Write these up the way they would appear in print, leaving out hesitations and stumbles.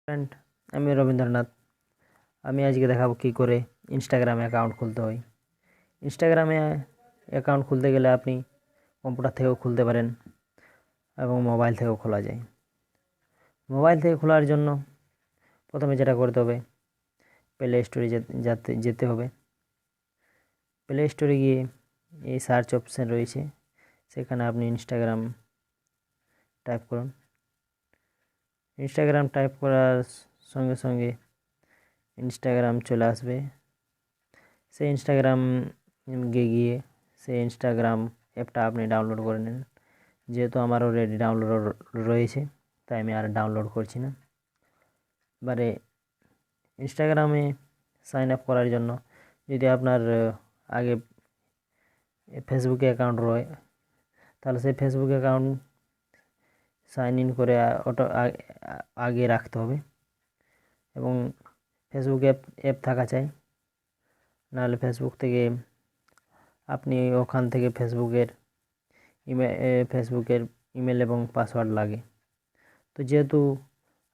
Friend, আমি রবীন্দ্রনাথ। আমি আজকে দেখাবো কী করে ইনস্টাগ্রামে অ্যাকাউন্ট খুলতে হয়। ইনস্টাগ্রামে অ্যাকাউন্ট খুলতে গেলে আপনি কম্পিউটার থেকেও খুলতে পারেন এবং মোবাইল থেকেও খোলা যায়। মোবাইল থেকে খোলার জন্য প্রথমে যেটা করতে হবে, প্লে স্টোরে যেতে হবে। প্লে স্টোরে গিয়ে এই সার্চ অপশান রয়েছে, সেখানে আপনি ইনস্টাগ্রাম টাইপ করুন। ইনস্টাগ্রাম টাইপ করার সঙ্গে সঙ্গে ইনস্টাগ্রাম চলে আসবে। সেই ইনস্টাগ্রাম গিয়ে সেই ইনস্টাগ্রাম অ্যাপটা আপনি ডাউনলোড করে নিন। যেহেতু আমার অলরেডি ডাউনলোড রয়েছে, তাই আমি আর ডাউনলোড করছি না। এবারে ইনস্টাগ্রামে সাইন আপ করার জন্য যদি আপনার আগে ফেসবুকে অ্যাকাউন্ট রয়, তাহলে সেই ফেসবুক অ্যাকাউন্ট সাইন ইন করে আগে রাখতে হবে এবং ফেসবুক অ্যাপ থাকা চাই। নাহলে ফেসবুক থেকে আপনি ওখান থেকে ফেসবুকের ইমেল এবং পাসওয়ার্ড লাগে। তো যেহেতু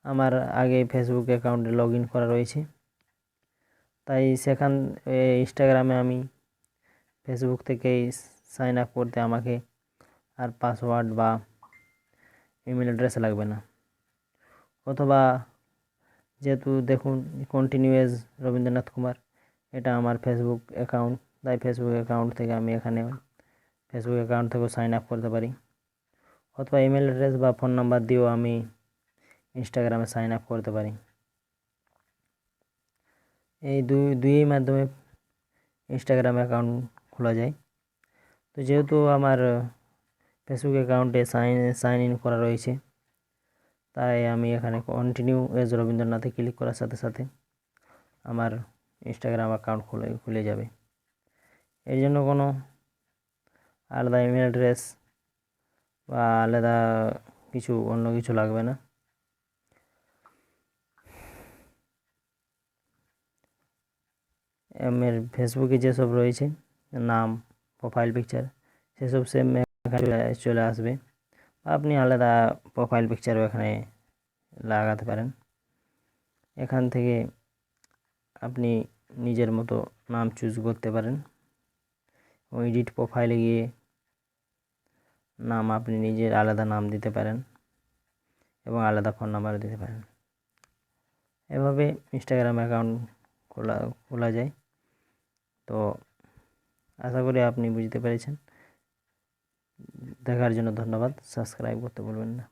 আমার আগে ফেসবুক অ্যাকাউন্টে লগ ইন করা রয়েছে, তাই ইনস্টাগ্রামে আমি ফেসবুক থেকেই সাইন আপ করতে আমাকে আর পাসওয়ার্ড বা ইমেল অ্যাড্রেস লাগবে না। অথবা যেহেতু দেখুন কন্টিনিউয়াস রবীন্দ্রনাথ কুমার, এটা আমার ফেসবুক অ্যাকাউন্ট, তাই ফেসবুক অ্যাকাউন্ট থেকে আমি এখানে ফেসবুক অ্যাকাউন্ট থেকেও সাইন আপ করতে পারি। অথবা ইমেল অ্যাড্রেস বা ফোন নাম্বার দিয়েও আমি ইনস্টাগ্রামে সাইন আপ করতে পারি। এই দুই মাধ্যমে ইনস্টাগ্রাম অ্যাকাউন্ট খোলা যায়। তো যেহেতু আমার ফেসবুক অ্যাকাউন্টে সাইন ইন করা রয়েছে, তাই আমি এখানে কন্টিনিউ এজ রবীন্দ্রনাথে ক্লিক করার সাথে সাথে আমার ইনস্টাগ্রাম অ্যাকাউন্ট খুলে যাবে। এর জন্য কোনো আলাদা ইমেল অ্যাড্রেস বা আলাদা অন্য কিছু লাগবে না। আমার ফেসবুকে যেসব রয়েছে নাম, প্রোফাইল পিকচার, সেসব সেম চলে আসবে। আপনি আলাদা প্রোফাইল পিকচারও এখানে লাগাতে পারেন। এখান থেকে আপনি নিজের মতো নাম চুজ করতে পারেন। এডিট প্রোফাইলে গিয়ে আপনি নিজের আলাদা নাম দিতে পারেন এবং আলাদা ফোন নাম্বারও দিতে পারেন। এভাবে ইনস্টাগ্রাম অ্যাকাউন্ট খোলা যায়। তো আশা করি আপনি বুঝতে পেরেছেন। দেখার জন্য ধন্যবাদ। সাবস্ক্রাইব করতে ভুলবেন না।